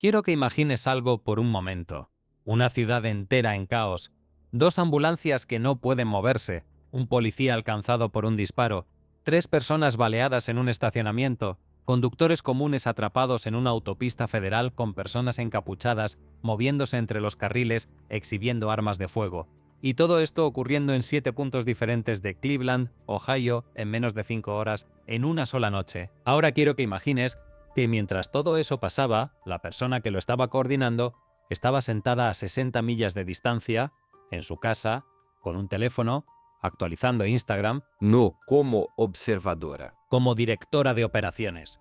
Quiero que imagines algo por un momento. Una ciudad entera en caos, dos ambulancias que no pueden moverse, un policía alcanzado por un disparo, tres personas baleadas en un estacionamiento, conductores comunes atrapados en una autopista federal con personas encapuchadas moviéndose entre los carriles exhibiendo armas de fuego. Y todo esto ocurriendo en 7 puntos diferentes de Cleveland, Ohio, en menos de 5 horas, en una sola noche. Ahora quiero que imagines que mientras todo eso pasaba, la persona que lo estaba coordinando estaba sentada a 60 millas de distancia, en su casa, con un teléfono, actualizando Instagram, No como observadora. como directora de operaciones.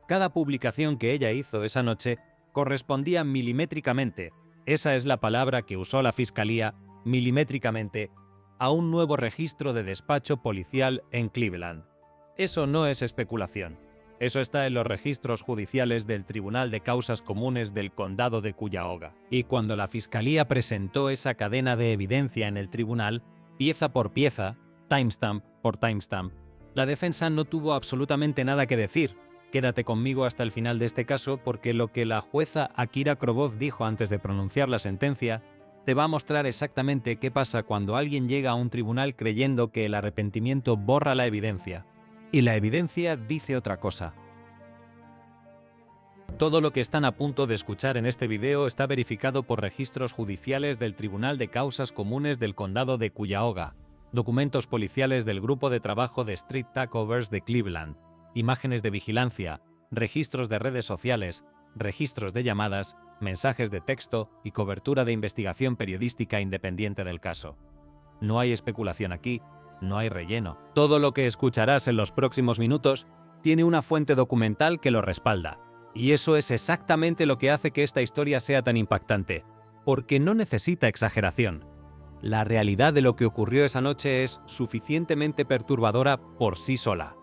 Cada publicación que ella hizo esa noche correspondía milimétricamente, esa es la palabra que usó la fiscalía, milimétricamente, a un nuevo registro de despacho policial en Cleveland. Eso no es especulación. Eso está en los registros judiciales del Tribunal de Causas Comunes del Condado de Cuyahoga. Y cuando la Fiscalía presentó esa cadena de evidencia en el tribunal, pieza por pieza, timestamp por timestamp, la defensa no tuvo absolutamente nada que decir. Quédate conmigo hasta el final de este caso porque lo que la jueza Akira Krovov dijo antes de pronunciar la sentencia te va a mostrar exactamente qué pasa cuando alguien llega a un tribunal creyendo que el arrepentimiento borra la evidencia. Y la evidencia dice otra cosa. Todo lo que están a punto de escuchar en este video está verificado por registros judiciales del Tribunal de Causas Comunes del Condado de Cuyahoga, documentos policiales del Grupo de Trabajo de Street Takeovers de Cleveland, imágenes de vigilancia, registros de redes sociales, registros de llamadas, mensajes de texto y cobertura de investigación periodística independiente del caso. No hay especulación aquí, no hay relleno. Todo lo que escucharás en los próximos minutos tiene una fuente documental que lo respalda. Y eso es exactamente lo que hace que esta historia sea tan impactante, porque no necesita exageración. La realidad de lo que ocurrió esa noche es suficientemente perturbadora por sí sola.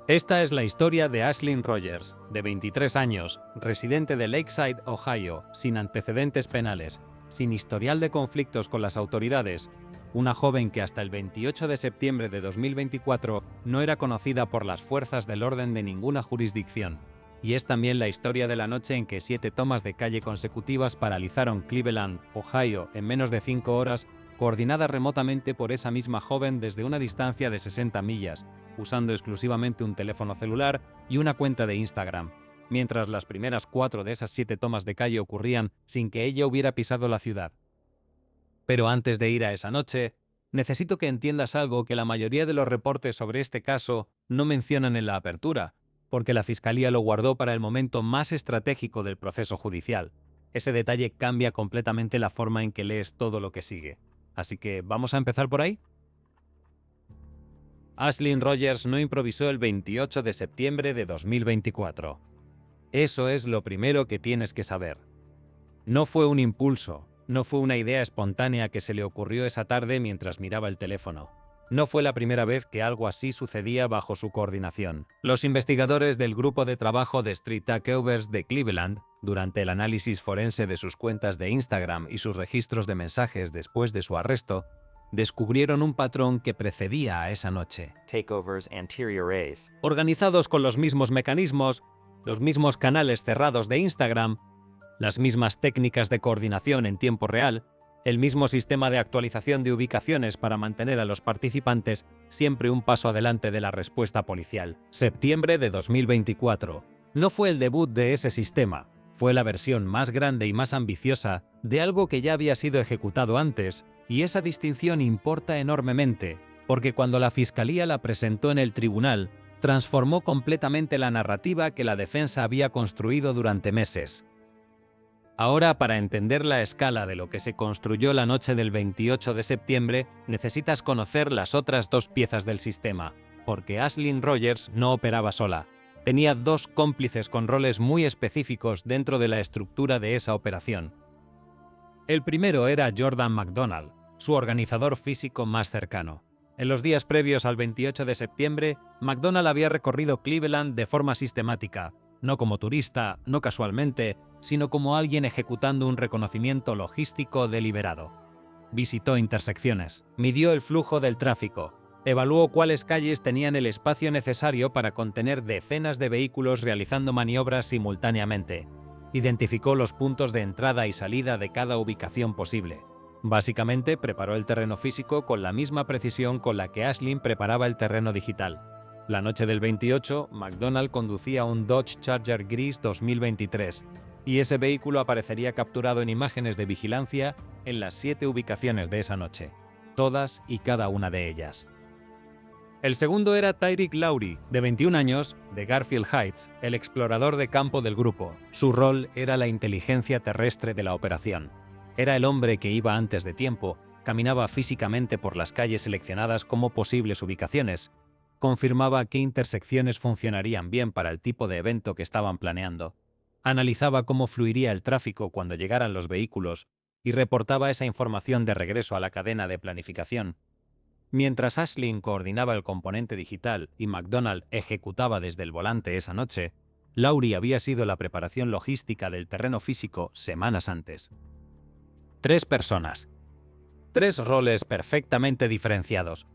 Esta es la historia de Ashlyn Rogers, de 23 años, residente de Lakeside, Ohio, sin antecedentes penales, sin historial de conflictos con las autoridades, una joven que hasta el 28 de septiembre de 2024 no era conocida por las fuerzas del orden de ninguna jurisdicción. Y es también la historia de la noche en que 7 tomas de calle consecutivas paralizaron Cleveland, Ohio, en menos de 5 horas, coordinadas remotamente por esa misma joven desde una distancia de 60 millas, usando exclusivamente un teléfono celular y una cuenta de Instagram, mientras las primeras 4 de esas 7 tomas de calle ocurrían sin que ella hubiera pisado la ciudad. Pero antes de ir a esa noche, necesito que entiendas algo que la mayoría de los reportes sobre este caso no mencionan en la apertura, porque la Fiscalía lo guardó para el momento más estratégico del proceso judicial. Ese detalle cambia completamente la forma en que lees todo lo que sigue. Así que, ¿vamos a empezar por ahí? Ashlyn Rogers no improvisó el 28 de septiembre de 2024. Eso es lo primero que tienes que saber. No fue un impulso, no fue una idea espontánea que se le ocurrió esa tarde mientras miraba el teléfono. No fue la primera vez que algo así sucedía bajo su coordinación. Los investigadores del Grupo de Trabajo de Street Takeovers de Cleveland, durante el análisis forense de sus cuentas de Instagram y sus registros de mensajes después de su arresto, descubrieron un patrón que precedía a esa noche. Takeovers anterior A's. Organizados con los mismos mecanismos, los mismos canales cerrados de Instagram, las mismas técnicas de coordinación en tiempo real, el mismo sistema de actualización de ubicaciones para mantener a los participantes siempre un paso adelante de la respuesta policial. Septiembre de 2024. No fue el debut de ese sistema, fue la versión más grande y más ambiciosa de algo que ya había sido ejecutado antes, y esa distinción importa enormemente, porque cuando la Fiscalía la presentó en el tribunal, transformó completamente la narrativa que la defensa había construido durante meses. Ahora, para entender la escala de lo que se construyó la noche del 28 de septiembre, necesitas conocer las otras 2 piezas del sistema, porque Ashlyn Rogers no operaba sola. Tenía 2 cómplices con roles muy específicos dentro de la estructura de esa operación. El primero era Jordan McDonald, su organizador físico más cercano. En los días previos al 28 de septiembre, McDonald había recorrido Cleveland de forma sistemática, no como turista, no casualmente, sino como alguien ejecutando un reconocimiento logístico deliberado. Visitó intersecciones, midió el flujo del tráfico, evaluó cuáles calles tenían el espacio necesario para contener decenas de vehículos realizando maniobras simultáneamente. Identificó los puntos de entrada y salida de cada ubicación posible. Básicamente, preparó el terreno físico con la misma precisión con la que Aislinn preparaba el terreno digital. La noche del 28, McDonald conducía un Dodge Charger gris 2023, y ese vehículo aparecería capturado en imágenes de vigilancia en las 7 ubicaciones de esa noche, todas y cada una de ellas. El segundo era Tyreek Lowry, de 21 años, de Garfield Heights, el explorador de campo del grupo. Su rol era la inteligencia terrestre de la operación. Era el hombre que iba antes de tiempo, caminaba físicamente por las calles seleccionadas como posibles ubicaciones, confirmaba qué intersecciones funcionarían bien para el tipo de evento que estaban planeando, analizaba cómo fluiría el tráfico cuando llegaran los vehículos y reportaba esa información de regreso a la cadena de planificación. Mientras Aislinn coordinaba el componente digital y McDonald ejecutaba desde el volante esa noche, Lowry había sido la preparación logística del terreno físico semanas antes. 3 personas. 3 roles perfectamente diferenciados.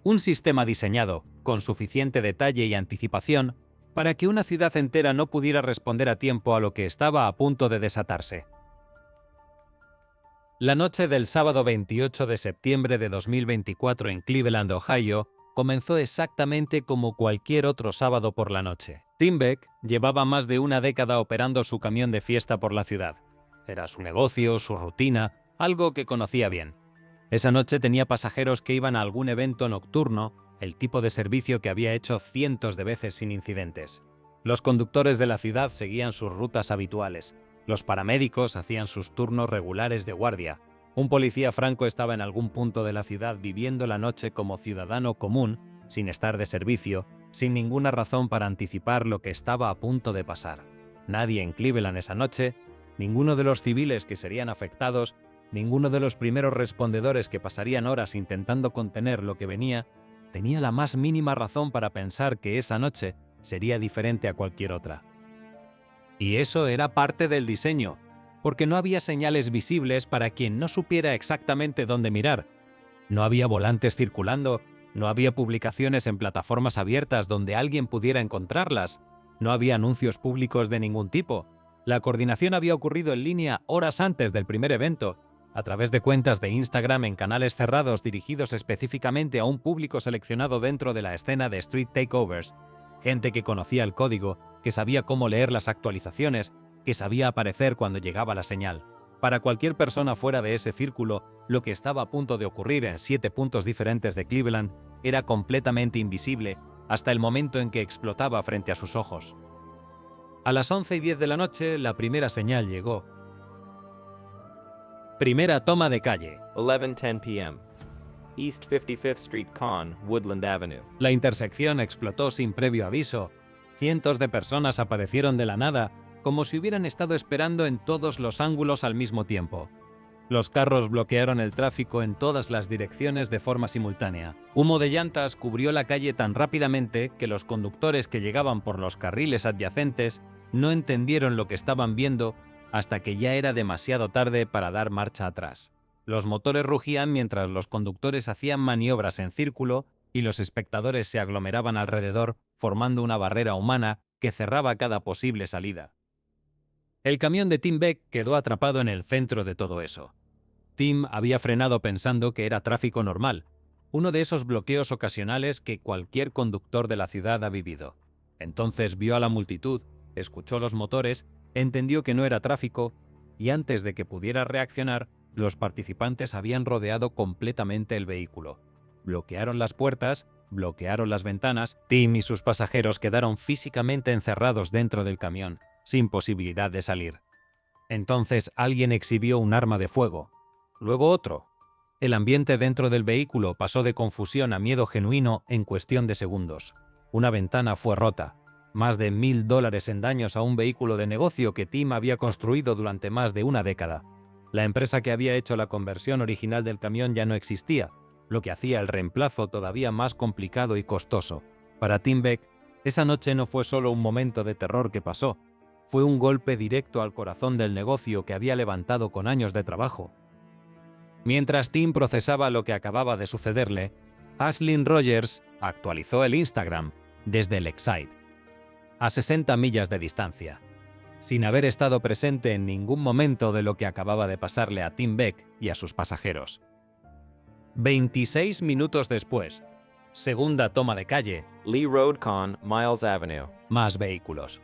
Un sistema diseñado, con suficiente detalle y anticipación, para que una ciudad entera no pudiera responder a tiempo a lo que estaba a punto de desatarse. La noche del sábado 28 de septiembre de 2024 en Cleveland, Ohio, comenzó exactamente como cualquier otro sábado por la noche. Tim Beck llevaba más de una década operando su camión de fiesta por la ciudad. Era su negocio, su rutina, algo que conocía bien. Esa noche tenía pasajeros que iban a algún evento nocturno, el tipo de servicio que había hecho cientos de veces sin incidentes. Los conductores de la ciudad seguían sus rutas habituales. Los paramédicos hacían sus turnos regulares de guardia. Un policía franco estaba en algún punto de la ciudad viviendo la noche como ciudadano común, sin estar de servicio, sin ninguna razón para anticipar lo que estaba a punto de pasar. Nadie en Cleveland esa noche, ninguno de los civiles que serían afectados, ninguno de los primeros respondedores que pasarían horas intentando contener lo que venía, tenía la más mínima razón para pensar que esa noche sería diferente a cualquier otra. Y eso era parte del diseño, porque no había señales visibles para quien no supiera exactamente dónde mirar. No había volantes circulando, no había publicaciones en plataformas abiertas donde alguien pudiera encontrarlas, no había anuncios públicos de ningún tipo. La coordinación había ocurrido en línea horas antes del primer evento, a través de cuentas de Instagram en canales cerrados dirigidos específicamente a un público seleccionado dentro de la escena de Street Takeovers, gente que conocía el código, que sabía cómo leer las actualizaciones, que sabía aparecer cuando llegaba la señal. Para cualquier persona fuera de ese círculo, lo que estaba a punto de ocurrir en 7 puntos diferentes de Cleveland era completamente invisible hasta el momento en que explotaba frente a sus ojos. A las 11:10 de la noche, la primera señal llegó. Primera toma de calle. 11:10 p.m. East 55th Street Con, Woodland Avenue. La intersección explotó sin previo aviso. Cientos de personas aparecieron de la nada, como si hubieran estado esperando en todos los ángulos al mismo tiempo. Los carros bloquearon el tráfico en todas las direcciones de forma simultánea. Humo de llantas cubrió la calle tan rápidamente que los conductores que llegaban por los carriles adyacentes no entendieron lo que estaban viendo hasta que ya era demasiado tarde para dar marcha atrás. Los motores rugían mientras los conductores hacían maniobras en círculo y los espectadores se aglomeraban alrededor, formando una barrera humana que cerraba cada posible salida. El camión de Tim Beck quedó atrapado en el centro de todo eso. Tim había frenado pensando que era tráfico normal, uno de esos bloqueos ocasionales que cualquier conductor de la ciudad ha vivido. Entonces vio a la multitud, escuchó los motores, entendió que no era tráfico, y antes de que pudiera reaccionar, los participantes habían rodeado completamente el vehículo. Bloquearon las puertas, bloquearon las ventanas. Tim y sus pasajeros quedaron físicamente encerrados dentro del camión, sin posibilidad de salir. Entonces alguien exhibió un arma de fuego. Luego otro. El ambiente dentro del vehículo pasó de confusión a miedo genuino en cuestión de segundos. Una ventana fue rota. Más de $1,000 en daños a un vehículo de negocio que Tim había construido durante más de una década. La empresa que había hecho la conversión original del camión ya no existía, lo que hacía el reemplazo todavía más complicado y costoso. Para Tim Beck, esa noche no fue solo un momento de terror que pasó, fue un golpe directo al corazón del negocio que había levantado con años de trabajo. Mientras Tim procesaba lo que acababa de sucederle, Aislinn Rogers actualizó el Instagram desde Lakeside, a 60 millas de distancia. sin haber estado presente en ningún momento de lo que acababa de pasarle a Tim Beck y a sus pasajeros. 26 minutos después, segunda toma de calle, Lee Road Con, Miles Avenue. más vehículos.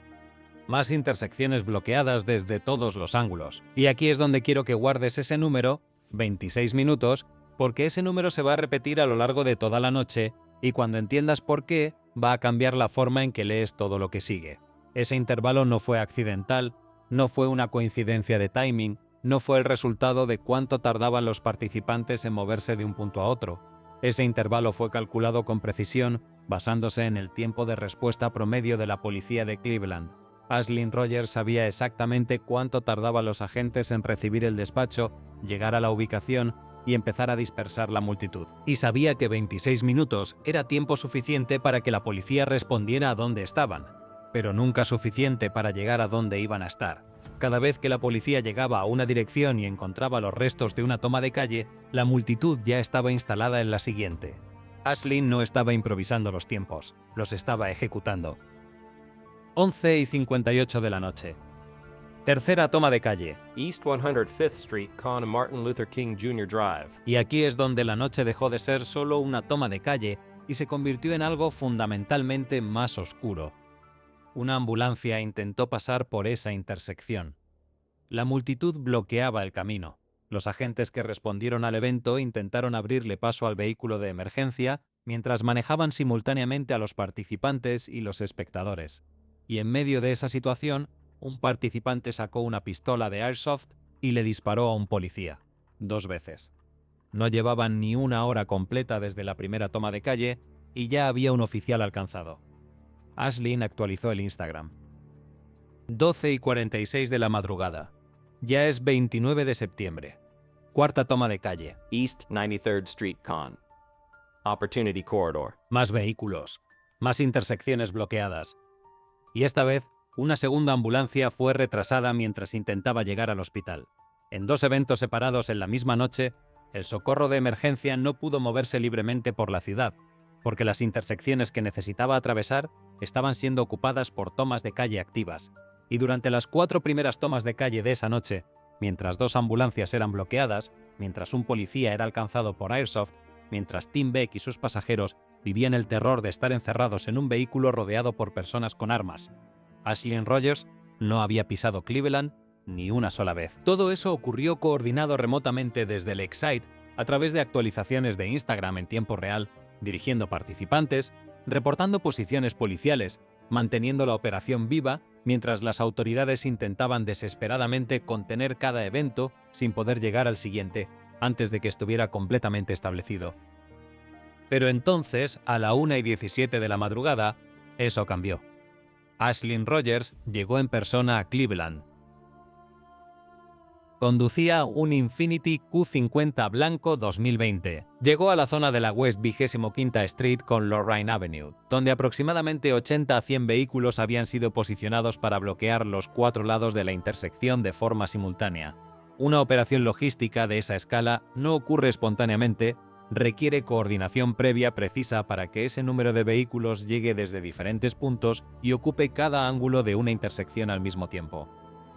Más intersecciones bloqueadas desde todos los ángulos. Y aquí es donde quiero que guardes ese número, 26 minutos, porque ese número se va a repetir a lo largo de toda la noche y cuando entiendas por qué, va a cambiar la forma en que lees todo lo que sigue. Ese intervalo no fue accidental, no fue una coincidencia de timing, no fue el resultado de cuánto tardaban los participantes en moverse de un punto a otro. Ese intervalo fue calculado con precisión, basándose en el tiempo de respuesta promedio de la policía de Cleveland. Ashlyn Rogers sabía exactamente cuánto tardaban los agentes en recibir el despacho, llegar a la ubicación y empezar a dispersar la multitud. Y sabía que 26 minutos era tiempo suficiente para que la policía respondiera a dónde estaban, pero nunca suficiente para llegar a dónde iban a estar. Cada vez que la policía llegaba a una dirección y encontraba los restos de una toma de calle, la multitud ya estaba instalada en la siguiente. Ashlyn no estaba improvisando los tiempos, los estaba ejecutando. 11:58 de la noche. Tercera toma de calle. East 105th Street, Con, Martin Luther King Jr. Drive. Y aquí es donde la noche dejó de ser solo una toma de calle y se convirtió en algo fundamentalmente más oscuro. Una ambulancia intentó pasar por esa intersección. La multitud bloqueaba el camino. Los agentes que respondieron al evento intentaron abrirle paso al vehículo de emergencia mientras manejaban simultáneamente a los participantes y los espectadores. Y en medio de esa situación, un participante sacó una pistola de airsoft y le disparó a un policía, 2 veces. No llevaban ni una hora completa desde la primera toma de calle y ya había un oficial alcanzado. Ashlyn actualizó el Instagram. 12:46 de la madrugada. Ya es 29 de septiembre. Cuarta toma de calle. East 93rd Street, Con. Opportunity Corridor. Más vehículos. Más intersecciones bloqueadas. Y esta vez, una segunda ambulancia fue retrasada mientras intentaba llegar al hospital. En 2 eventos separados en la misma noche, el socorro de emergencia no pudo moverse libremente por la ciudad, porque las intersecciones que necesitaba atravesar estaban siendo ocupadas por tomas de calle activas. Y durante las 4 primeras tomas de calle de esa noche, mientras 2 ambulancias eran bloqueadas, mientras un policía era alcanzado por airsoft, mientras Tim Beck y sus pasajeros vivían el terror de estar encerrados en un vehículo rodeado por personas con armas, Ashlyn Rogers no había pisado Cleveland ni una sola vez. Todo eso ocurrió coordinado remotamente desde el Excite a través de actualizaciones de Instagram en tiempo real, dirigiendo participantes, reportando posiciones policiales, manteniendo la operación viva mientras las autoridades intentaban desesperadamente contener cada evento sin poder llegar al siguiente, antes de que estuviera completamente establecido. Pero entonces, a la 1:17 de la madrugada, eso cambió. Ashlyn Rogers llegó en persona a Cleveland. Conducía un Infiniti Q50 blanco 2020. Llegó a la zona de la West 25th Street con Lorraine Avenue, donde aproximadamente 80 a 100 vehículos habían sido posicionados para bloquear los 4 lados de la intersección de forma simultánea. Una operación logística de esa escala no ocurre espontáneamente, requiere coordinación previa precisa para que ese número de vehículos llegue desde diferentes puntos y ocupe cada ángulo de una intersección al mismo tiempo.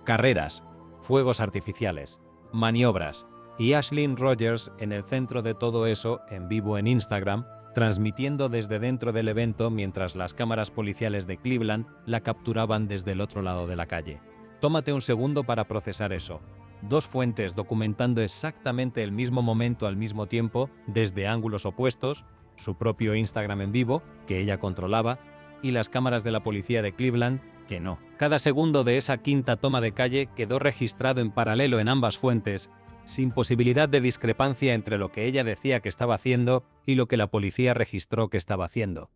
Carreras, fuegos artificiales, maniobras y Ashlyn Rogers en el centro de todo eso en vivo en Instagram, transmitiendo desde dentro del evento mientras las cámaras policiales de Cleveland la capturaban desde el otro lado de la calle. Tómate un segundo para procesar eso. 2 fuentes documentando exactamente el mismo momento al mismo tiempo desde ángulos opuestos, su propio Instagram en vivo, que ella controlaba, y las cámaras de la policía de Cleveland, que no. Cada segundo de esa quinta toma de calle quedó registrado en paralelo en ambas fuentes, sin posibilidad de discrepancia entre lo que ella decía que estaba haciendo y lo que la policía registró que estaba haciendo.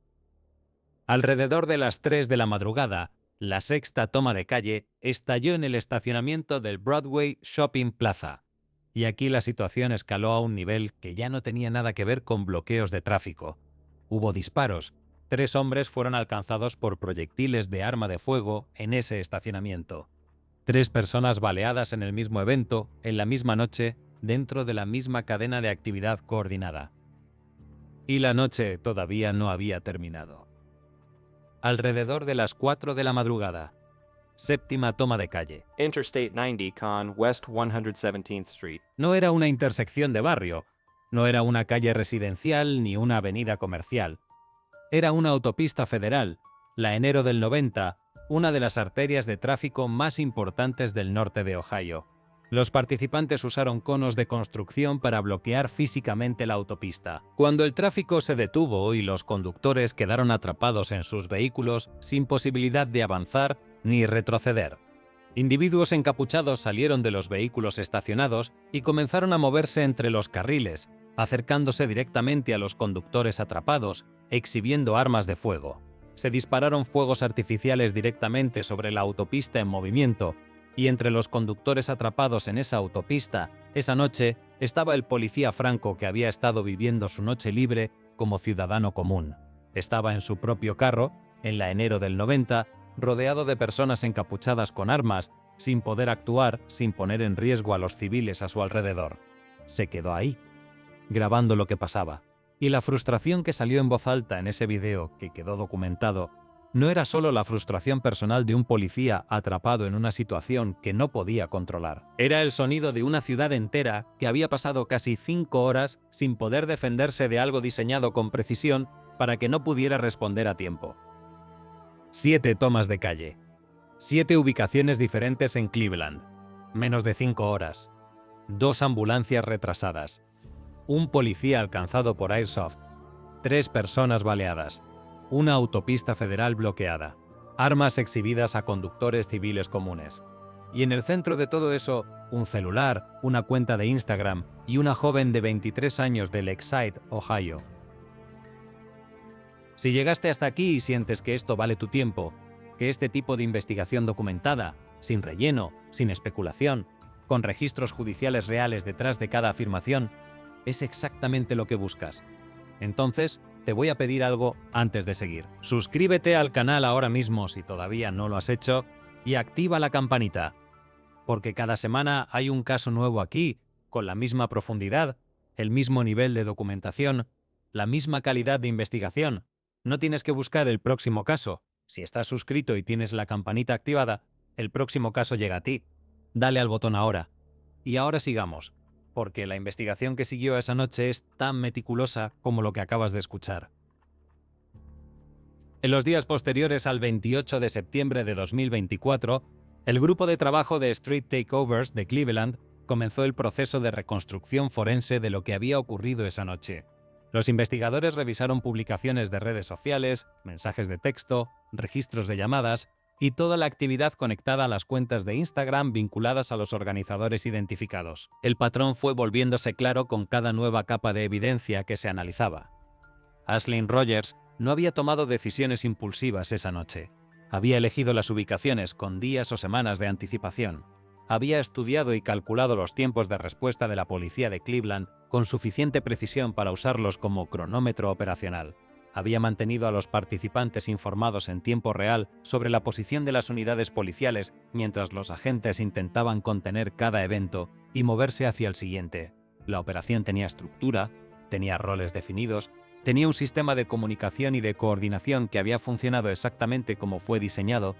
Alrededor de las 3 de la madrugada, la sexta toma de calle estalló en el estacionamiento del Broadway Shopping Plaza. Y aquí la situación escaló a un nivel que ya no tenía nada que ver con bloqueos de tráfico. Hubo disparos. 3 hombres fueron alcanzados por proyectiles de arma de fuego en ese estacionamiento. 3 personas baleadas en el mismo evento, en la misma noche, dentro de la misma cadena de actividad coordinada. Y la noche todavía no había terminado. Alrededor de las 4 de la madrugada, Séptima toma de calle. Interstate 90 Con, West 117th Street. No era una intersección de barrio, no era una calle residencial ni una avenida comercial. Era una autopista federal, la enero del 90, una de las arterias de tráfico más importantes del norte de Ohio. Los participantes usaron conos de construcción para bloquear físicamente la autopista. Cuando el tráfico se detuvo y los conductores quedaron atrapados en sus vehículos sin posibilidad de avanzar ni retroceder. Individuos encapuchados salieron de los vehículos estacionados y comenzaron a moverse entre los carriles, acercándose directamente a los conductores atrapados, exhibiendo armas de fuego. Se dispararon fuegos artificiales directamente sobre la autopista en movimiento, y entre los conductores atrapados en esa autopista, esa noche, estaba el policía franco que había estado viviendo su noche libre como ciudadano común. Estaba en su propio carro, en la enero del 90, rodeado de personas encapuchadas con armas, sin poder actuar, sin poner en riesgo a los civiles a su alrededor. Se quedó ahí, grabando lo que pasaba. Y la frustración que salió en voz alta en ese video, que quedó documentado, no era solo la frustración personal de un policía atrapado en una situación que no podía controlar. Era el sonido de una ciudad entera que había pasado casi 5 horas sin poder defenderse de algo diseñado con precisión para que no pudiera responder a tiempo. 7 tomas de calle. 7 ubicaciones diferentes en Cleveland. Menos de 5 horas. 2 ambulancias retrasadas. Un policía alcanzado por Airsoft. 3 personas baleadas. Una autopista federal bloqueada. Armas exhibidas a conductores civiles comunes. Y en el centro de todo eso, un celular, una cuenta de Instagram y una joven de 23 años de Lakeside, Ohio. Si llegaste hasta aquí y sientes que esto vale tu tiempo, que este tipo de investigación documentada, sin relleno, sin especulación, con registros judiciales reales detrás de cada afirmación, es exactamente lo que buscas, entonces te voy a pedir algo antes de seguir. Suscríbete al canal ahora mismo si todavía no lo has hecho y activa la campanita, porque cada semana hay un caso nuevo aquí, con la misma profundidad, el mismo nivel de documentación, la misma calidad de investigación. No tienes que buscar el próximo caso. Si estás suscrito y tienes la campanita activada, el próximo caso llega a ti. Dale al botón ahora. Y ahora sigamos, porque la investigación que siguió esa noche es tan meticulosa como lo que acabas de escuchar. En los días posteriores al 28 de septiembre de 2024, el grupo de trabajo de Street Takeovers de Cleveland comenzó el proceso de reconstrucción forense de lo que había ocurrido esa noche. Los investigadores revisaron publicaciones de redes sociales, mensajes de texto, registros de llamadas y toda la actividad conectada a las cuentas de Instagram vinculadas a los organizadores identificados. El patrón fue volviéndose claro con cada nueva capa de evidencia que se analizaba. Aislinn Rogers no había tomado decisiones impulsivas esa noche. Había elegido las ubicaciones con días o semanas de anticipación. Había estudiado y calculado los tiempos de respuesta de la policía de Cleveland con suficiente precisión para usarlos como cronómetro operacional. Había mantenido a los participantes informados en tiempo real sobre la posición de las unidades policiales mientras los agentes intentaban contener cada evento y moverse hacia el siguiente. La operación tenía estructura, tenía roles definidos, tenía un sistema de comunicación y de coordinación que había funcionado exactamente como fue diseñado.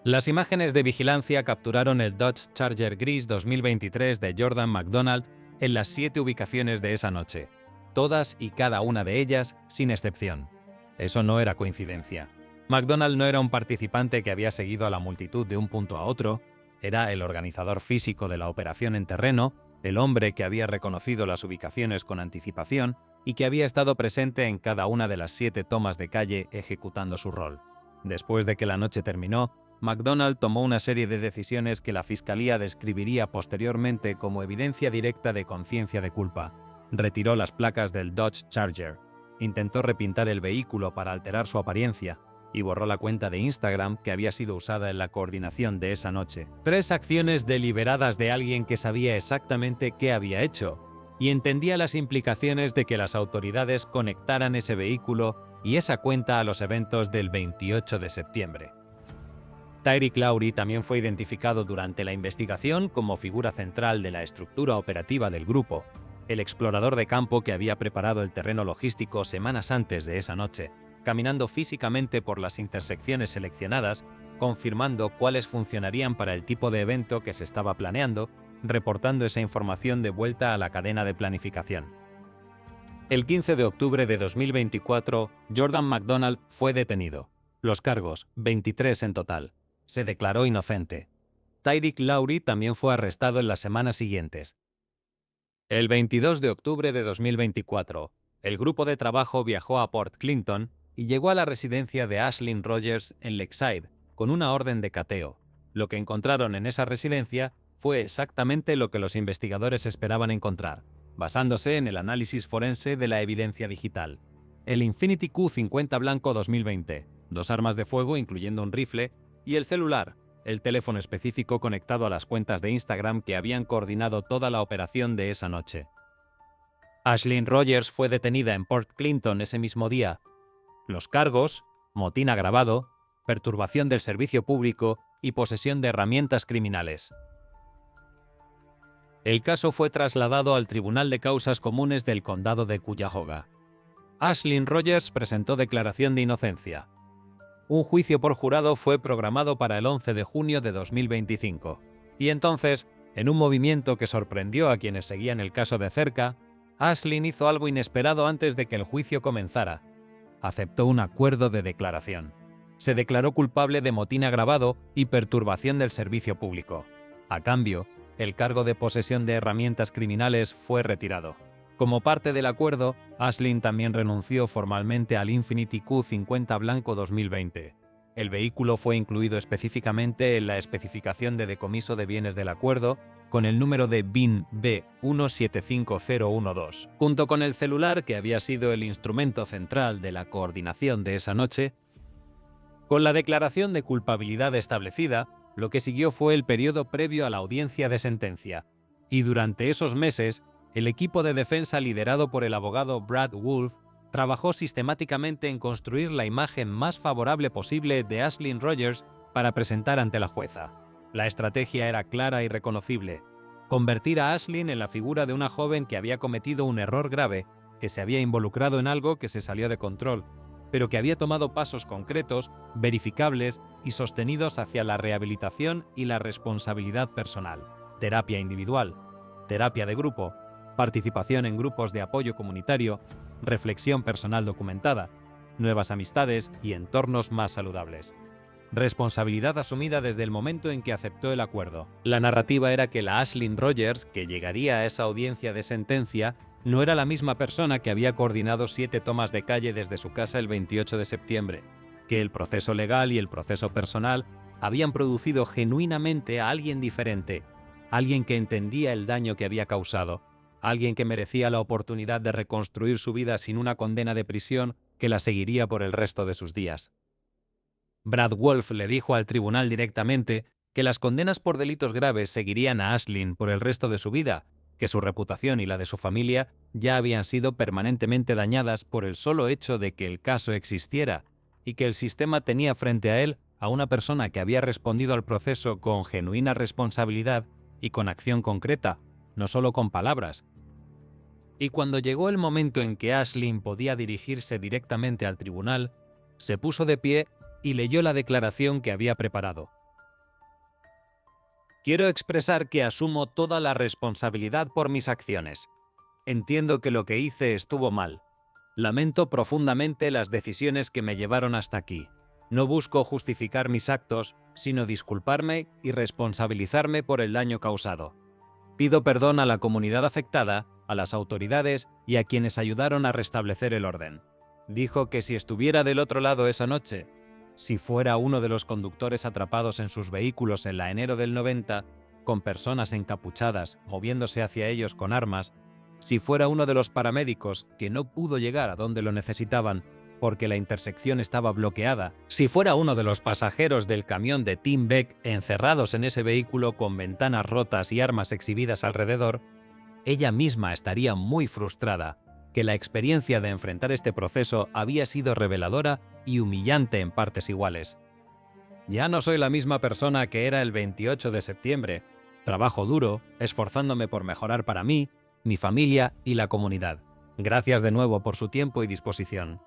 Las imágenes de vigilancia capturaron el Dodge Charger gris 2023 de Jordan McDonald en las 7 ubicaciones de esa noche, todas y cada una de ellas sin excepción. Eso no era coincidencia. McDonald no era un participante que había seguido a la multitud de un punto a otro, era el organizador físico de la operación en terreno, el hombre que había reconocido las ubicaciones con anticipación y que había estado presente en cada una de las 7 tomas de calle ejecutando su rol. Después de que la noche terminó, McDonald tomó una serie de decisiones que la fiscalía describiría posteriormente como evidencia directa de conciencia de culpa. Retiró las placas del Dodge Charger, intentó repintar el vehículo para alterar su apariencia y borró la cuenta de Instagram que había sido usada en la coordinación de esa noche. 3 acciones deliberadas de alguien que sabía exactamente qué había hecho y entendía las implicaciones de que las autoridades conectaran ese vehículo y esa cuenta a los eventos del 28 de septiembre. Tyreek Lowry también fue identificado durante la investigación como figura central de la estructura operativa del grupo, el explorador de campo que había preparado el terreno logístico semanas antes de esa noche, caminando físicamente por las intersecciones seleccionadas, confirmando cuáles funcionarían para el tipo de evento que se estaba planeando, reportando esa información de vuelta a la cadena de planificación. El 15 de octubre de 2024, Jordan McDonald fue detenido. Los cargos, 23 en total. Se declaró inocente. Tyreek Lowry también fue arrestado en las semanas siguientes. El 22 de octubre de 2024, el grupo de trabajo viajó a Port Clinton y llegó a la residencia de Ashlyn Rogers en Lakeside con una orden de cateo. Lo que encontraron en esa residencia fue exactamente lo que los investigadores esperaban encontrar, basándose en el análisis forense de la evidencia digital. El Infiniti Q50 blanco 2020, 2 armas de fuego incluyendo un rifle, y el celular, el teléfono específico conectado a las cuentas de Instagram que habían coordinado toda la operación de esa noche. Ashlyn Rogers fue detenida en Port Clinton ese mismo día. Los cargos, motín agravado, perturbación del servicio público y posesión de herramientas criminales. El caso fue trasladado al Tribunal de Causas Comunes del Condado de Cuyahoga. Ashlyn Rogers presentó declaración de inocencia. Un juicio por jurado fue programado para el 11 de junio de 2025. Y entonces, en un movimiento que sorprendió a quienes seguían el caso de cerca, Ashlyn hizo algo inesperado antes de que el juicio comenzara. Aceptó un acuerdo de declaración. Se declaró culpable de motín agravado y perturbación del servicio público. A cambio, el cargo de posesión de herramientas criminales fue retirado. Como parte del acuerdo, Ashlyn también renunció formalmente al Infiniti Q50 blanco 2020. El vehículo fue incluido específicamente en la especificación de decomiso de bienes del acuerdo, con el número de BIN B175012. Junto con el celular, que había sido el instrumento central de la coordinación de esa noche. Con la declaración de culpabilidad establecida, lo que siguió fue el periodo previo a la audiencia de sentencia. Y durante esos meses, el equipo de defensa liderado por el abogado Brad Wolf trabajó sistemáticamente en construir la imagen más favorable posible de Ashlyn Rogers para presentar ante la jueza. La estrategia era clara y reconocible: convertir a Ashlyn en la figura de una joven que había cometido un error grave, que se había involucrado en algo que se salió de control, pero que había tomado pasos concretos, verificables y sostenidos hacia la rehabilitación y la responsabilidad personal. Terapia individual, terapia de grupo, participación en grupos de apoyo comunitario, reflexión personal documentada, nuevas amistades y entornos más saludables. Responsabilidad asumida desde el momento en que aceptó el acuerdo. La narrativa era que la Ashlyn Rogers, que llegaría a esa audiencia de sentencia, no era la misma persona que había coordinado 7 tomas de calle desde su casa el 28 de septiembre, que el proceso legal y el proceso personal habían producido genuinamente a alguien diferente, alguien que entendía el daño que había causado, alguien que merecía la oportunidad de reconstruir su vida sin una condena de prisión que la seguiría por el resto de sus días. Brad Wolf le dijo al tribunal directamente que las condenas por delitos graves seguirían a Ashlyn por el resto de su vida, que su reputación y la de su familia ya habían sido permanentemente dañadas por el solo hecho de que el caso existiera, y que el sistema tenía frente a él a una persona que había respondido al proceso con genuina responsabilidad y con acción concreta, no solo con palabras. Y cuando llegó el momento en que Ashlyn podía dirigirse directamente al tribunal, se puso de pie y leyó la declaración que había preparado. Quiero expresar que asumo toda la responsabilidad por mis acciones. Entiendo que lo que hice estuvo mal. Lamento profundamente las decisiones que me llevaron hasta aquí. No busco justificar mis actos, sino disculparme y responsabilizarme por el daño causado. Pido perdón a la comunidad afectada, a las autoridades y a quienes ayudaron a restablecer el orden. Dijo que si estuviera del otro lado esa noche, si fuera uno de los conductores atrapados en sus vehículos en la enero del 90, con personas encapuchadas moviéndose hacia ellos con armas, si fuera uno de los paramédicos que no pudo llegar a donde lo necesitaban porque la intersección estaba bloqueada, si fuera uno de los pasajeros del camión de Tim Beck encerrados en ese vehículo con ventanas rotas y armas exhibidas alrededor, ella misma estaría muy frustrada, que la experiencia de enfrentar este proceso había sido reveladora y humillante en partes iguales. Ya no soy la misma persona que era el 28 de septiembre. Trabajo duro, esforzándome por mejorar para mí, mi familia y la comunidad. Gracias de nuevo por su tiempo y disposición.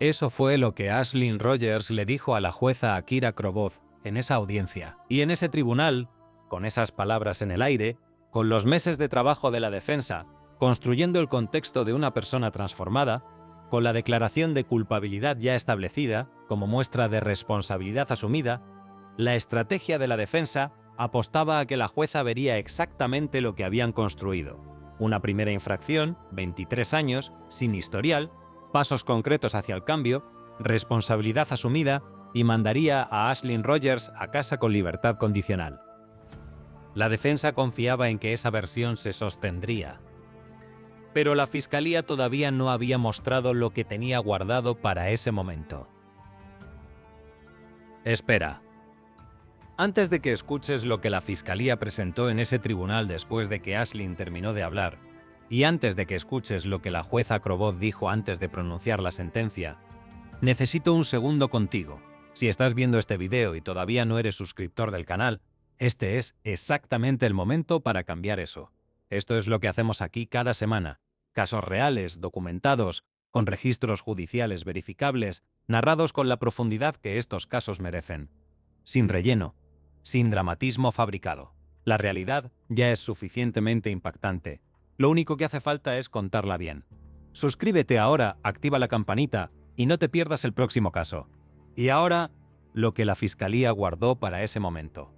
Eso fue lo que Ashlyn Rogers le dijo a la jueza Akira Kroboth en esa audiencia. Y en ese tribunal, con esas palabras en el aire, con los meses de trabajo de la defensa, construyendo el contexto de una persona transformada, con la declaración de culpabilidad ya establecida como muestra de responsabilidad asumida, la estrategia de la defensa apostaba a que la jueza vería exactamente lo que habían construido. Una primera infracción, 23 años, sin historial, pasos concretos hacia el cambio, responsabilidad asumida y mandaría a Ashlyn Rogers a casa con libertad condicional. La defensa confiaba en que esa versión se sostendría. Pero la fiscalía todavía no había mostrado lo que tenía guardado para ese momento. Espera. Antes de que escuches lo que la fiscalía presentó en ese tribunal después de que Ashlyn terminó de hablar, y antes de que escuches lo que la jueza Kroboth dijo antes de pronunciar la sentencia, necesito un segundo contigo. Si estás viendo este video y todavía no eres suscriptor del canal, este es exactamente el momento para cambiar eso. Esto es lo que hacemos aquí cada semana. Casos reales, documentados, con registros judiciales verificables, narrados con la profundidad que estos casos merecen. Sin relleno, sin dramatismo fabricado. La realidad ya es suficientemente impactante. Lo único que hace falta es contarla bien. Suscríbete ahora, activa la campanita y no te pierdas el próximo caso. Y ahora, lo que la fiscalía guardó para ese momento.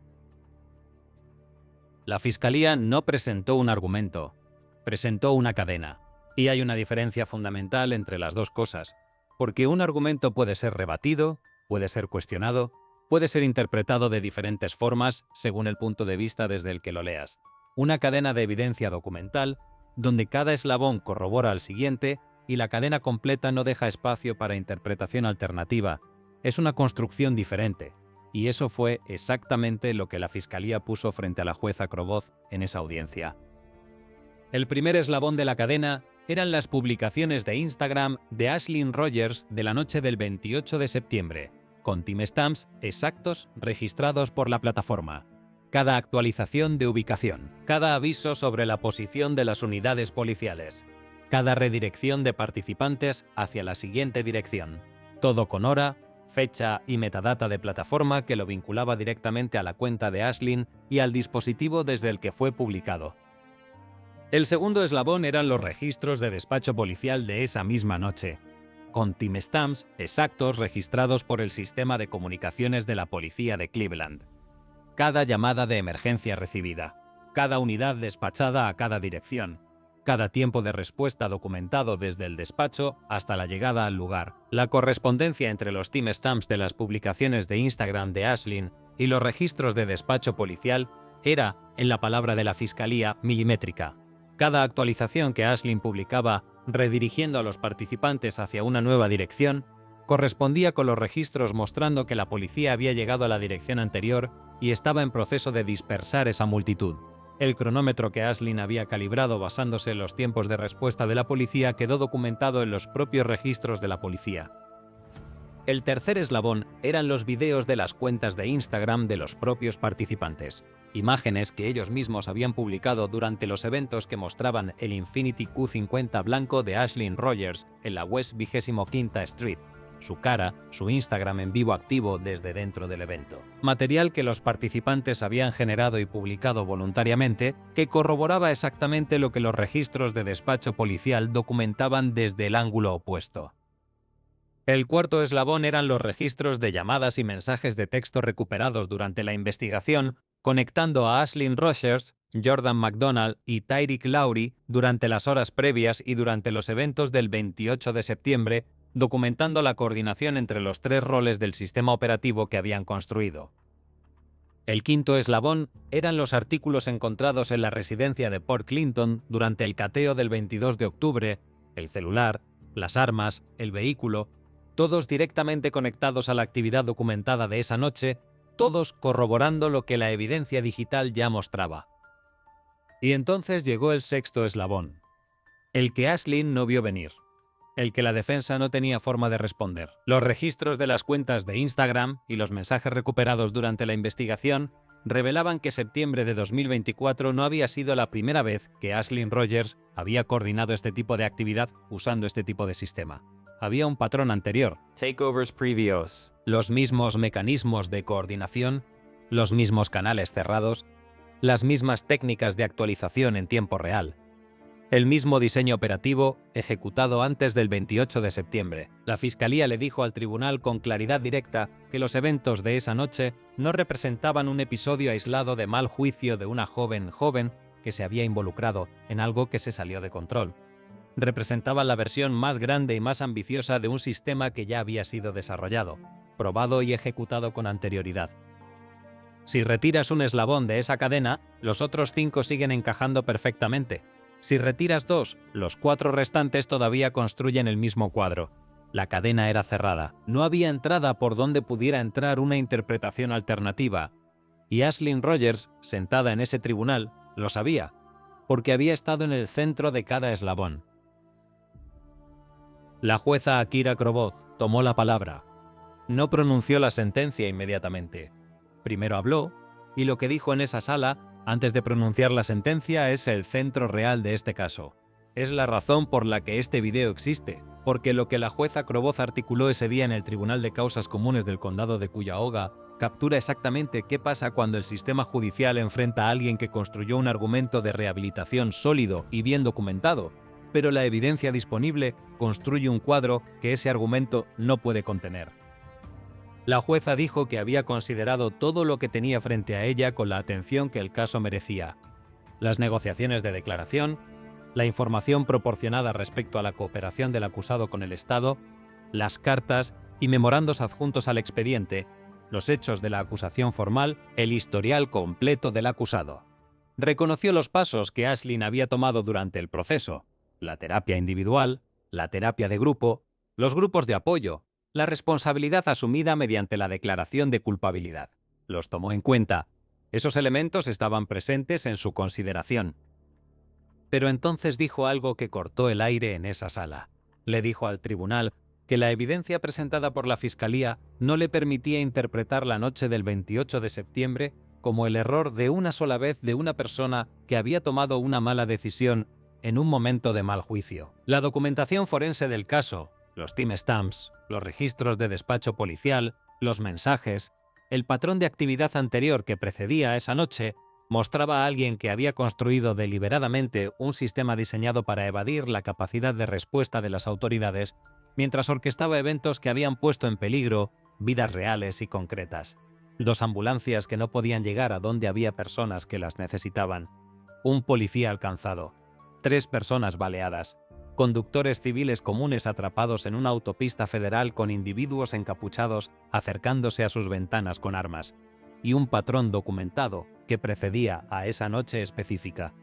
La fiscalía no presentó un argumento, presentó una cadena. Y hay una diferencia fundamental entre las dos cosas, porque un argumento puede ser rebatido, puede ser cuestionado, puede ser interpretado de diferentes formas según el punto de vista desde el que lo leas. Una cadena de evidencia documental, donde cada eslabón corrobora al siguiente y la cadena completa no deja espacio para interpretación alternativa, es una construcción diferente. Y eso fue exactamente lo que la fiscalía puso frente a la jueza Kroboth en esa audiencia. El primer eslabón de la cadena eran las publicaciones de Instagram de Ashlyn Rogers de la noche del 28 de septiembre, con timestamps exactos registrados por la plataforma. Cada actualización de ubicación, cada aviso sobre la posición de las unidades policiales, cada redirección de participantes hacia la siguiente dirección. Todo con hora, fecha y metadata de plataforma que lo vinculaba directamente a la cuenta de Ashlyn y al dispositivo desde el que fue publicado. El segundo eslabón eran los registros de despacho policial de esa misma noche, con timestamps exactos registrados por el sistema de comunicaciones de la policía de Cleveland. Cada llamada de emergencia recibida, cada unidad despachada a cada dirección, cada tiempo de respuesta documentado desde el despacho hasta la llegada al lugar. La correspondencia entre los timestamps de las publicaciones de Instagram de Ashlyn y los registros de despacho policial era, en la palabra de la fiscalía, milimétrica. Cada actualización que Ashlyn publicaba, redirigiendo a los participantes hacia una nueva dirección, correspondía con los registros mostrando que la policía había llegado a la dirección anterior y estaba en proceso de dispersar esa multitud. El cronómetro que Ashlyn había calibrado basándose en los tiempos de respuesta de la policía quedó documentado en los propios registros de la policía. El tercer eslabón eran los videos de las cuentas de Instagram de los propios participantes, imágenes que ellos mismos habían publicado durante los eventos que mostraban el Infiniti Q50 blanco de Ashlyn Rogers en la West 25ª Street, su cara, su Instagram en vivo activo desde dentro del evento. Material que los participantes habían generado y publicado voluntariamente, que corroboraba exactamente lo que los registros de despacho policial documentaban desde el ángulo opuesto. El cuarto eslabón eran los registros de llamadas y mensajes de texto recuperados durante la investigación, conectando a Ashlyn Rogers, Jordan McDonald y Tyreek Lowry durante las horas previas y durante los eventos del 28 de septiembre, documentando la coordinación entre los tres roles del sistema operativo que habían construido. El quinto eslabón eran los artículos encontrados en la residencia de Port Clinton durante el cateo del 22 de octubre, el celular, las armas, el vehículo, todos directamente conectados a la actividad documentada de esa noche, todos corroborando lo que la evidencia digital ya mostraba. Y entonces llegó el sexto eslabón, el que Ashlyn no vio venir, el que la defensa no tenía forma de responder. Los registros de las cuentas de Instagram y los mensajes recuperados durante la investigación revelaban que septiembre de 2024 no había sido la primera vez que Ashlyn Rogers había coordinado este tipo de actividad usando este tipo de sistema. había un patrón anterior, Takeovers previos. los mismos mecanismos de coordinación, los mismos canales cerrados, las mismas técnicas de actualización en tiempo real. El mismo diseño operativo ejecutado antes del 28 de septiembre. La Fiscalía le dijo al tribunal con claridad directa que los eventos de esa noche no representaban un episodio aislado de mal juicio de una joven que se había involucrado en algo que se salió de control. Representaban la versión más grande y más ambiciosa de un sistema que ya había sido desarrollado, probado y ejecutado con anterioridad. Si retiras un eslabón de esa cadena, los otros 5 siguen encajando perfectamente. Si retiras 2, los 4 restantes todavía construyen el mismo cuadro. La cadena era cerrada. No había entrada por donde pudiera entrar una interpretación alternativa. Y Aislinn Rogers, sentada en ese tribunal, lo sabía, porque había estado en el centro de cada eslabón. La jueza Akira Kroboth tomó la palabra. No pronunció la sentencia inmediatamente. Primero habló, y lo que dijo en esa sala, antes de pronunciar la sentencia, es el centro real de este caso. Es la razón por la que este video existe, porque lo que la jueza Kroboth articuló ese día en el Tribunal de Causas Comunes del Condado de Cuyahoga captura exactamente qué pasa cuando el sistema judicial enfrenta a alguien que construyó un argumento de rehabilitación sólido y bien documentado, pero la evidencia disponible construye un cuadro que ese argumento no puede contener. La jueza dijo que había considerado todo lo que tenía frente a ella con la atención que el caso merecía. Las negociaciones de declaración, la información proporcionada respecto a la cooperación del acusado con el Estado, las cartas y memorandos adjuntos al expediente, los hechos de la acusación formal, el historial completo del acusado. Reconoció los pasos que Aislinn había tomado durante el proceso, la terapia individual, la terapia de grupo, los grupos de apoyo, la responsabilidad asumida mediante la declaración de culpabilidad. Los tomó en cuenta. Esos elementos estaban presentes en su consideración. Pero entonces dijo algo que cortó el aire en esa sala. Le dijo al tribunal que la evidencia presentada por la Fiscalía no le permitía interpretar la noche del 28 de septiembre como el error de una sola vez de una persona que había tomado una mala decisión en un momento de mal juicio. La documentación forense del caso, los timestamps, los registros de despacho policial, los mensajes, el patrón de actividad anterior que precedía a esa noche, mostraba a alguien que había construido deliberadamente un sistema diseñado para evadir la capacidad de respuesta de las autoridades, mientras orquestaba eventos que habían puesto en peligro vidas reales y concretas. 2 ambulancias que no podían llegar a donde había personas que las necesitaban. Un policía alcanzado. 3 personas baleadas. Conductores civiles comunes atrapados en una autopista federal con individuos encapuchados acercándose a sus ventanas con armas. Y un patrón documentado que precedía a esa noche específica.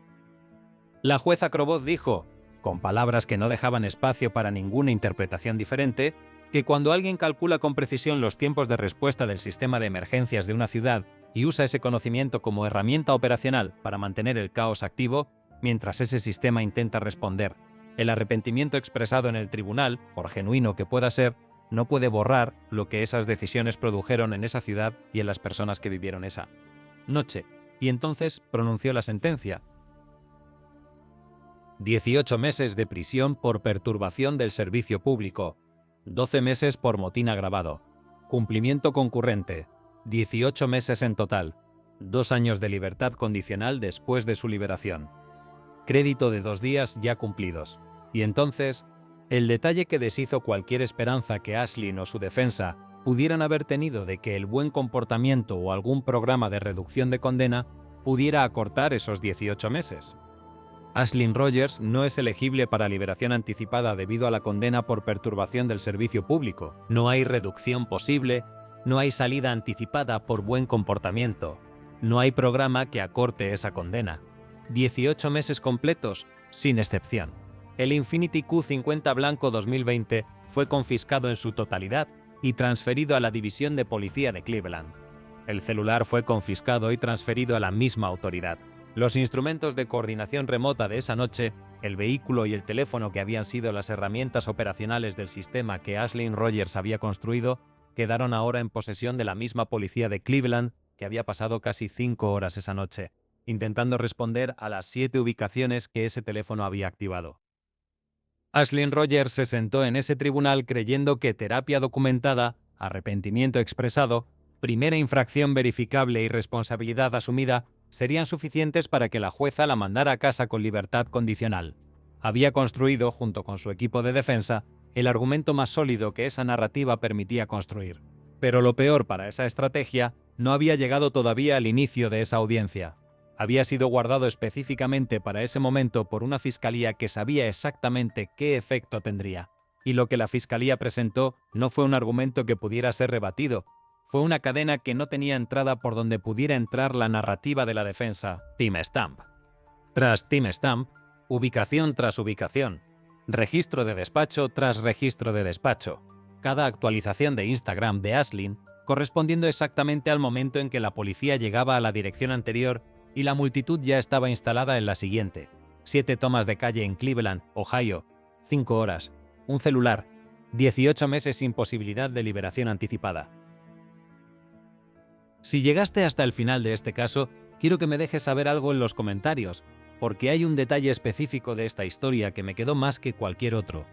La jueza Kroboth dijo, con palabras que no dejaban espacio para ninguna interpretación diferente, que cuando alguien calcula con precisión los tiempos de respuesta del sistema de emergencias de una ciudad y usa ese conocimiento como herramienta operacional para mantener el caos activo, mientras ese sistema intenta responder, el arrepentimiento expresado en el tribunal, por genuino que pueda ser, no puede borrar lo que esas decisiones produjeron en esa ciudad y en las personas que vivieron esa noche. Y entonces pronunció la sentencia. 18 meses de prisión por perturbación del servicio público, 12 meses por motín agravado, cumplimiento concurrente, 18 meses en total, 2 años de libertad condicional después de su liberación. Crédito de 2 días ya cumplidos. Y entonces, el detalle que deshizo cualquier esperanza que Aislinn o su defensa pudieran haber tenido de que el buen comportamiento o algún programa de reducción de condena pudiera acortar esos 18 meses. Aislinn Rogers no es elegible para liberación anticipada debido a la condena por perturbación del servicio público. No hay reducción posible, no hay salida anticipada por buen comportamiento, no hay programa que acorte esa condena. 18 meses completos, sin excepción. El Infiniti Q50 blanco 2020 fue confiscado en su totalidad y transferido a la División de Policía de Cleveland. El celular fue confiscado y transferido a la misma autoridad. Los instrumentos de coordinación remota de esa noche, el vehículo y el teléfono que habían sido las herramientas operacionales del sistema que Aislinn Rogers había construido, quedaron ahora en posesión de la misma policía de Cleveland que había pasado casi 5 horas esa noche, intentando responder a las 7 ubicaciones que ese teléfono había activado. Ashlyn Rogers se sentó en ese tribunal creyendo que terapia documentada, arrepentimiento expresado, primera infracción verificable y responsabilidad asumida serían suficientes para que la jueza la mandara a casa con libertad condicional. Había construido, junto con su equipo de defensa, el argumento más sólido que esa narrativa permitía construir. Pero lo peor para esa estrategia no había llegado todavía al inicio de esa audiencia. Había sido guardado específicamente para ese momento por una fiscalía que sabía exactamente qué efecto tendría. Y lo que la fiscalía presentó no fue un argumento que pudiera ser rebatido, fue una cadena que no tenía entrada por donde pudiera entrar la narrativa de la defensa, timestamp. Tras timestamp, ubicación tras ubicación, registro de despacho tras registro de despacho, cada actualización de Instagram de Ashlyn correspondiendo exactamente al momento en que la policía llegaba a la dirección anterior y la multitud ya estaba instalada en la siguiente. 7 tomas de calle en Cleveland, Ohio, 5 horas, un celular, 18 meses sin posibilidad de liberación anticipada. Si llegaste hasta el final de este caso, quiero que me dejes saber algo en los comentarios, porque hay un detalle específico de esta historia que me quedó más que cualquier otro.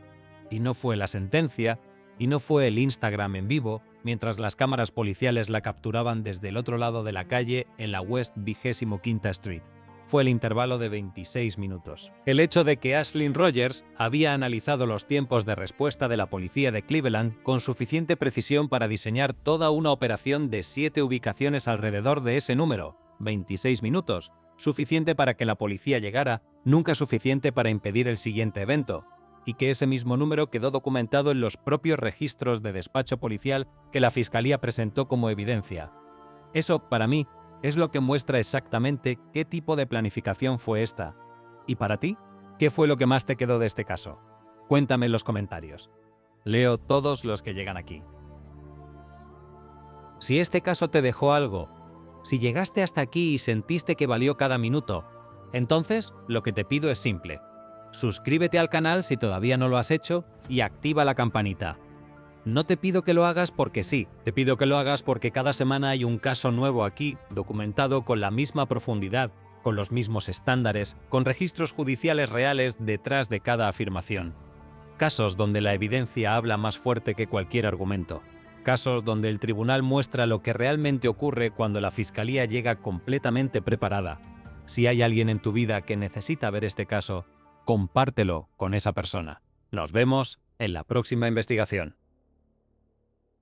Y no fue la sentencia, y no fue el Instagram en vivo, mientras las cámaras policiales la capturaban desde el otro lado de la calle en la West 25ª Street. Fue el intervalo de 26 minutos. El hecho de que Ashlyn Rogers había analizado los tiempos de respuesta de la policía de Cleveland con suficiente precisión para diseñar toda una operación de 7 ubicaciones alrededor de ese número, 26 minutos, suficiente para que la policía llegara, nunca suficiente para impedir el siguiente evento, y que ese mismo número quedó documentado en los propios registros de despacho policial que la fiscalía presentó como evidencia. Eso, para mí, es lo que muestra exactamente qué tipo de planificación fue esta. ¿Y para ti? ¿Qué fue lo que más te quedó de este caso? Cuéntame en los comentarios. Leo todos los que llegan aquí. Si este caso te dejó algo, si llegaste hasta aquí y sentiste que valió cada minuto, entonces lo que te pido es simple. Suscríbete al canal si todavía no lo has hecho y activa la campanita. No te pido que lo hagas porque sí, te pido que lo hagas porque cada semana hay un caso nuevo aquí, documentado con la misma profundidad, con los mismos estándares, con registros judiciales reales detrás de cada afirmación. Casos donde la evidencia habla más fuerte que cualquier argumento. Casos donde el tribunal muestra lo que realmente ocurre cuando la fiscalía llega completamente preparada. Si hay alguien en tu vida que necesita ver este caso, compártelo con esa persona. Nos vemos en la próxima investigación.